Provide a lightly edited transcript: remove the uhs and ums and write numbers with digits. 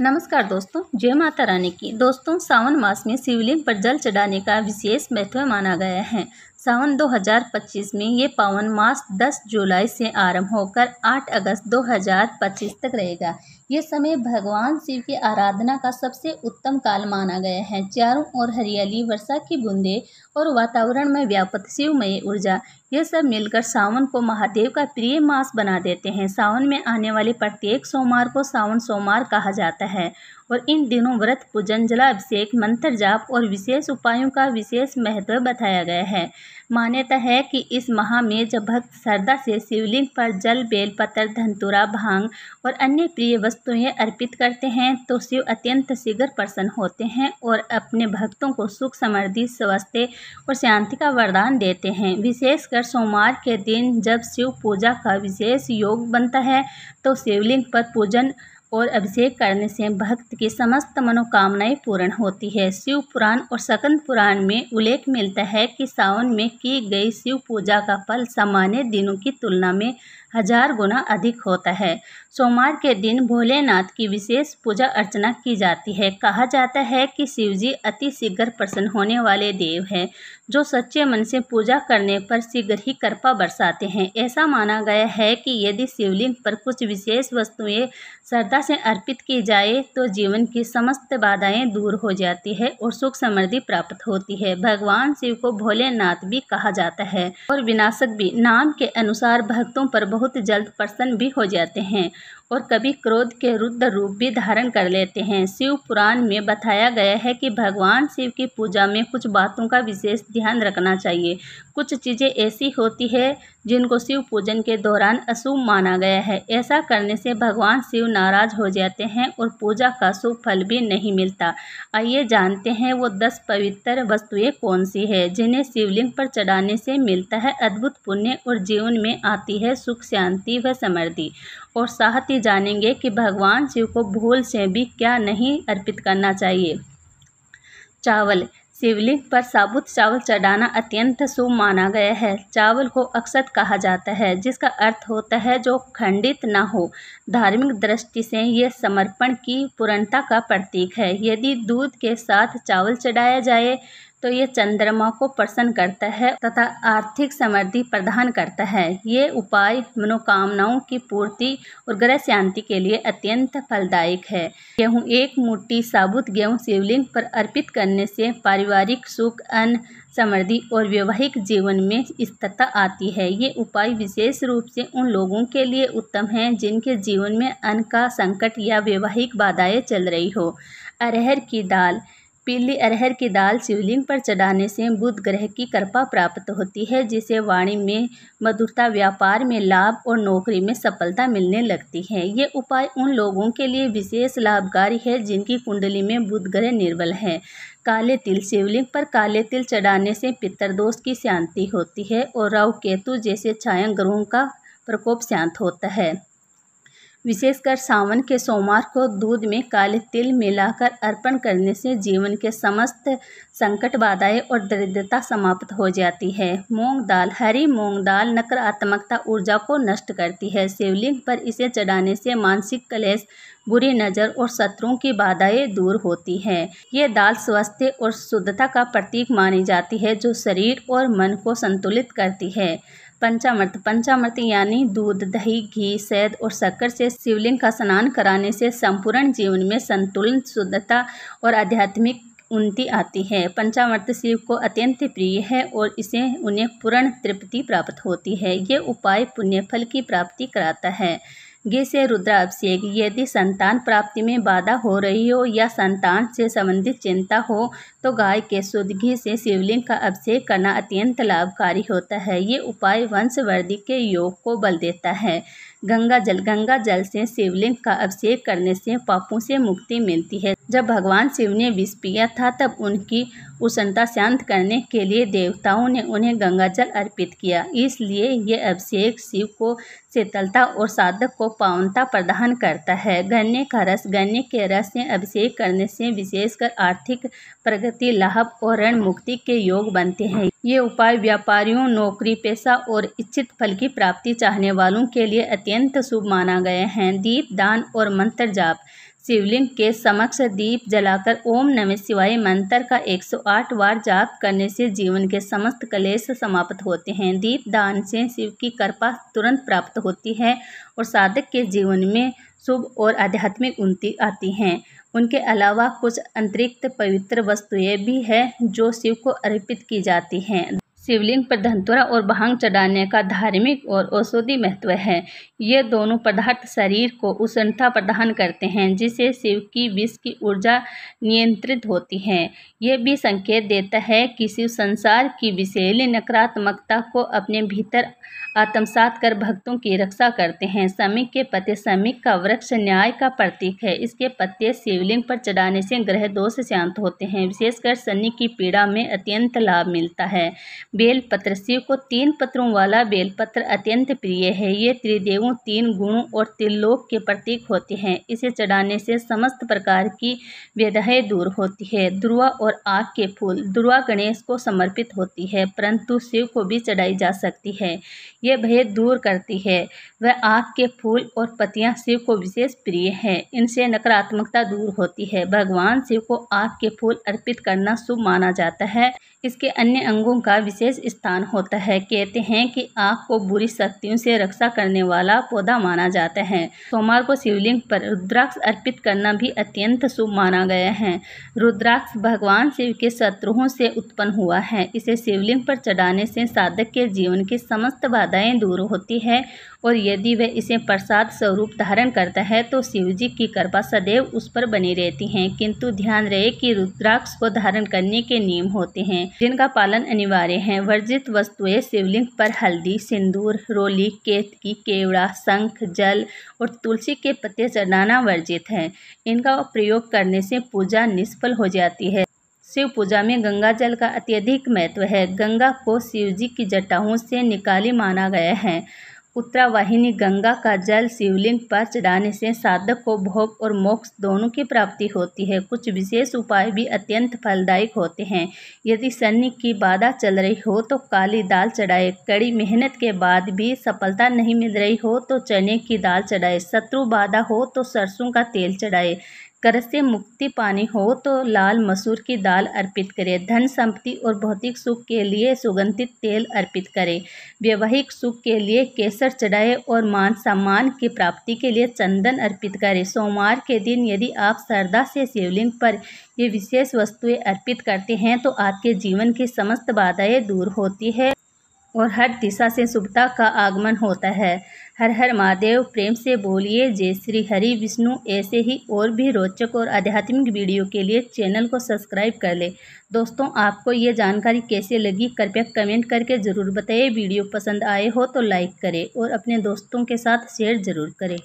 नमस्कार दोस्तों, जय माता रानी की। दोस्तों, सावन मास में शिवलिंग पर जल चढ़ाने का विशेष महत्व माना गया है। सावन 2025 में ये पावन मास 10 जुलाई से आरंभ होकर 8 अगस्त 2025 तक रहेगा। ये समय भगवान शिव की आराधना का सबसे उत्तम काल माना गया है। चारों ओर हरियाली, वर्षा की बूंदें और वातावरण में व्याप्त शिवमय ऊर्जा, ये सब मिलकर सावन को महादेव का प्रिय मास बना देते हैं। सावन में आने वाले प्रत्येक सोमवार को सावन सोमवार कहा जाता है और इन दिनों व्रत, पूजन, जलाभिषेक, मंत्र जाप और विशेष उपायों का विशेष महत्व बताया गया है। मान्यता है कि इस माह में जब भक्त श्रद्धा से शिवलिंग पर जल, बेल पत्र, धतूरा, भांग और अन्य प्रिय वस्तुएं अर्पित करते हैं तो शिव अत्यंत शीघ्र प्रसन्न होते हैं और अपने भक्तों को सुख, समृद्धि, स्वास्थ्य और शांति का वरदान देते हैं। विशेषकर सोमवार के दिन जब शिव पूजा का विशेष योग बनता है तो शिवलिंग पर पूजन और अभिषेक करने से भक्त की समस्त मनोकामनाएं पूर्ण होती है। शिव पुराण और स्कंद पुराण में उल्लेख मिलता है कि सावन में की गई शिव पूजा का फल सामान्य दिनों की तुलना में 1000 गुना अधिक होता है। सोमवार के दिन भोलेनाथ की विशेष पूजा अर्चना की जाती है। कहा जाता है कि शिवजी अति शीघ्र प्रसन्न होने वाले देव हैं, जो सच्चे मन से पूजा करने पर शीघ्र ही कृपा बरसाते हैं। ऐसा माना गया है कि यदि शिवलिंग पर कुछ विशेष वस्तुएं श्रद्धा से अर्पित की जाए तो जीवन की समस्त बाधाएं दूर हो जाती है और सुख समृद्धि प्राप्त होती है। भगवान शिव को भोलेनाथ भी कहा जाता है और विनाशक भी। नाम के अनुसार भक्तों पर बहुत जल्द प्रसन्न भी हो जाते हैं और कभी क्रोध के रुद्र रूप भी धारण कर लेते हैं। शिव पुराण में बताया गया है कि भगवान शिव की पूजा में कुछ बातों का विशेष ध्यान रखना चाहिए। कुछ चीज़ें ऐसी होती है जिनको शिव पूजन के दौरान अशुभ माना गया है। ऐसा करने से भगवान शिव नाराज हो जाते हैं और पूजा का शुभ फल भी नहीं मिलता। आइए जानते हैं वो 10 पवित्र वस्तुएं कौन सी है जिन्हें शिवलिंग पर चढ़ाने से मिलता है अद्भुत पुण्य और जीवन में आती है सुख, शांति व समृद्धि। और साथ ही जानेंगे कि भगवान शिव को भूल से भी क्या नहीं अर्पित करना चाहिए। चावल। शिवलिंग पर साबुत चावल चढ़ाना अत्यंत शुभ माना गया है। चावल को अक्षत कहा जाता है, जिसका अर्थ होता है जो खंडित न हो। धार्मिक दृष्टि से यह समर्पण की पूर्णता का प्रतीक है। यदि दूध के साथ चावल चढ़ाया जाए तो ये चंद्रमा को प्रसन्न करता है तथा आर्थिक समृद्धि प्रदान करता है। ये उपाय मनोकामनाओं की पूर्ति और ग्रह शांति के लिए अत्यंत फलदायक है। गेहूँ। 1 मुट्ठी साबुत गेहूँ शिवलिंग पर अर्पित करने से पारिवारिक सुख, अन्न समृद्धि और वैवाहिक जीवन में स्थिरता आती है। ये उपाय विशेष रूप से उन लोगों के लिए उत्तम हैं जिनके जीवन में अन्न का संकट या वैवाहिक बाधाएं चल रही हो। अरहर की दाल। पीली अरहर की दाल शिवलिंग पर चढ़ाने से बुध ग्रह की कृपा प्राप्त होती है, जिसे वाणी में मधुरता, व्यापार में लाभ और नौकरी में सफलता मिलने लगती है। ये उपाय उन लोगों के लिए विशेष लाभकारी है जिनकी कुंडली में बुध ग्रह निर्बल है। काले तिल। शिवलिंग पर काले तिल चढ़ाने से पितृदोष की शांति होती है और राहु, केतु जैसे छाया ग्रहों का प्रकोप शांत होता है। विशेषकर सावन के सोमवार को दूध में काले तिल मिलाकर अर्पण करने से जीवन के समस्त संकट, बाधाएं और दरिद्रता समाप्त हो जाती है। मूंग दाल। हरी मूंग दाल नकारात्मकता ऊर्जा को नष्ट करती है। शिवलिंग पर इसे चढ़ाने से मानसिक क्लेश, बुरी नज़र और शत्रुओं की बाधाएं दूर होती हैं। ये दाल स्वास्थ्य और शुद्धता का प्रतीक मानी जाती है, जो शरीर और मन को संतुलित करती है। पंचामृत। पंचामृत यानी दूध, दही, घी, शहद और शक्कर से शिवलिंग का स्नान कराने से संपूर्ण जीवन में संतुलन, शुद्धता और आध्यात्मिक उन्नति आती है। पंचामृत शिव को अत्यंत प्रिय है और इसे उन्हें पूर्ण तृप्ति प्राप्त होती है। ये उपाय पुण्य फल की प्राप्ति कराता है। घी से रुद्राभिषेक। यदि संतान प्राप्ति में बाधा हो रही हो या संतान से संबंधित चिंता हो तो गाय के शुद्ध घी से शिवलिंग का अभिषेक करना अत्यंत लाभकारी होता है। ये उपाय वंशवृद्धि के योग को बल देता है। गंगा जल। गंगा जल से शिवलिंग का अभिषेक करने से पापों से मुक्ति मिलती है। जब भगवान शिव ने विष पिया था तब उनकी उष्णता शांत करने के लिए देवताओं ने उन्हें गंगा जल अर्पित किया। इसलिए यह अभिषेक शिव को शीतलता और साधक को पावनता प्रदान करता है। गन्ने का रस। गन्ने के रस से अभिषेक करने से विशेषकर आर्थिक प्रगति, लाभ और ऋण मुक्ति के योग बनते हैं। ये उपाय व्यापारियों, नौकरी पेशा और इच्छित फल की प्राप्ति चाहने वालों के लिए अत्यंत शुभ माना गया है। दीप दान और मंत्र जाप। शिवलिंग के समक्ष दीप जलाकर ओम नमः शिवाय मंत्र का 108 बार जाप करने से जीवन के समस्त क्लेश समाप्त होते हैं। दीप दान से शिव की कृपा तुरंत प्राप्त होती है और साधक के जीवन में शुभ और आध्यात्मिक उन्नति आती है। उनके अलावा कुछ अतिरिक्त पवित्र वस्तुएं भी हैं जो शिव को अर्पित की जाती हैं। शिवलिंग पर धतूरा और भांग चढ़ाने का धार्मिक और औषधि महत्व है। ये दोनों पदार्थ शरीर को उष्णता प्रदान करते हैं जिससे शिव की विष की ऊर्जा नियंत्रित होती है। ये भी संकेत देता है कि शिव संसार की विषैली नकारात्मकता को अपने भीतर आत्मसात कर भक्तों की रक्षा करते हैं। शमी के पत्ते, शमी का वृक्ष न्याय का प्रतीक है। इसके पत्ते शिवलिंग पर चढ़ाने से ग्रह दोष शांत होते हैं। विशेषकर शनि की पीड़ा में अत्यंत लाभ मिलता है। बेलपत्र, शिव को 3 पत्रों वाला बेलपत्र अत्यंत प्रिय है। ये त्रिदेवों, 3 गुणों और त्रिलोक के प्रतीक होते हैं। इसे चढ़ाने से समस्त प्रकार की व्यधाएं दूर होती है। दुर्वा और आग के फूल, दुर्वा गणेश को समर्पित होती है परंतु शिव को भी चढ़ाई जा सकती है। ये भय दूर करती है। वह आग के फूल और पत्तियां शिव को विशेष प्रिय है। इनसे नकारात्मकता दूर होती है। भगवान शिव को आग के फूल अर्पित करना शुभ माना जाता है। इसके अन्य अंगों का विशेष स्थान होता है। कहते हैं कि आग को बुरी शक्तियों से रक्षा करने वाला पौधा माना जाता है। सोमवार को शिवलिंग पर रुद्राक्ष अर्पित करना भी अत्यंत शुभ माना गया है। रुद्राक्ष भगवान शिव के शत्रुओं से उत्पन्न हुआ है। इसे शिवलिंग पर चढ़ाने से साधक के जीवन की समस्त बाधाएं दूर होती है और यदि वह इसे प्रसाद स्वरूप धारण करता है तो शिवजी की कृपा सदैव उस पर बनी रहती है। किंतु ध्यान रहे कि रुद्राक्ष को धारण करने के नियम होते हैं जिनका पालन अनिवार्य है। वर्जित वस्तुएं शिवलिंग पर हल्दी, सिंदूर, रोली, केतकी, केवड़ा, शंख, जल और तुलसी के पत्ते चढ़ाना वर्जित है। इनका प्रयोग करने से पूजा निष्फल हो जाती है। शिव पूजा में गंगा जल का अत्यधिक महत्व है। गंगा को शिवजी की जटाओं से निकाली माना गया है। उत्तरावाहिनी गंगा का जल शिवलिंग पर चढ़ाने से साधक को भोग और मोक्ष दोनों की प्राप्ति होती है। कुछ विशेष उपाय भी अत्यंत फलदायक होते हैं। यदि शनि की बाधा चल रही हो तो काली दाल चढ़ाए। कड़ी मेहनत के बाद भी सफलता नहीं मिल रही हो तो चने की दाल चढ़ाए। शत्रु बाधा हो तो सरसों का तेल चढ़ाए। कर्ज से मुक्ति पानी हो तो लाल मसूर की दाल अर्पित करें। धन संपत्ति और भौतिक सुख के लिए सुगंधित तेल अर्पित करें। वैवाहिक सुख के लिए केसर चढ़ाएं और मान सम्मान की प्राप्ति के लिए चंदन अर्पित करें। सोमवार के दिन यदि आप श्रद्धा से शिवलिंग पर ये विशेष वस्तुएं अर्पित करते हैं तो आपके जीवन की समस्त बाधाएं दूर होती है और हर दिशा से शुभता का आगमन होता है। हर हर महादेव। प्रेम से बोलिए जय श्री हरि विष्णु। ऐसे ही और भी रोचक और आध्यात्मिक वीडियो के लिए चैनल को सब्सक्राइब कर ले। दोस्तों, आपको ये जानकारी कैसे लगी कृपया कमेंट करके ज़रूर बताइए। वीडियो पसंद आए हो तो लाइक करें और अपने दोस्तों के साथ शेयर ज़रूर करें।